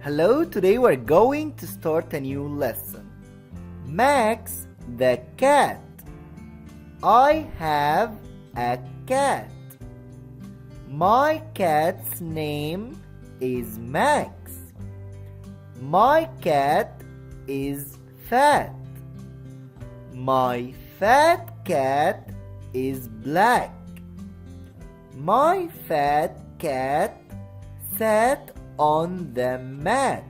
Hello, today we're going to start a new lesson. Max the cat. I have a cat. My cat's name is Max. My cat is fat. My fat cat is black. My fat cat sat on the mat.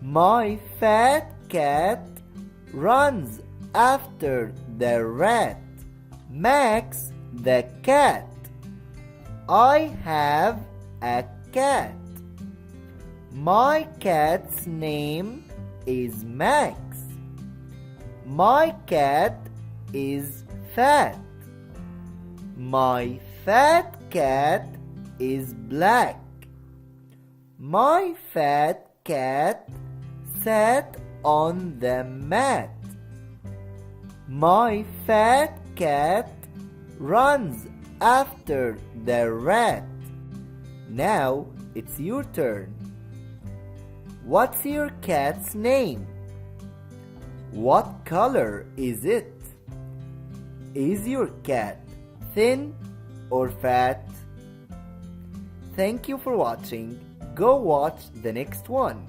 My fat cat runs after the rat. Max the cat. I have a cat. My cat's name is Max. My cat is fat. My fat cat is black. My fat cat sat on the mat. My fat cat runs after the rat. Now it's your turn. What's your cat's name? What color is it? Is your cat thin or fat? Thank you for watching. Go watch the next one.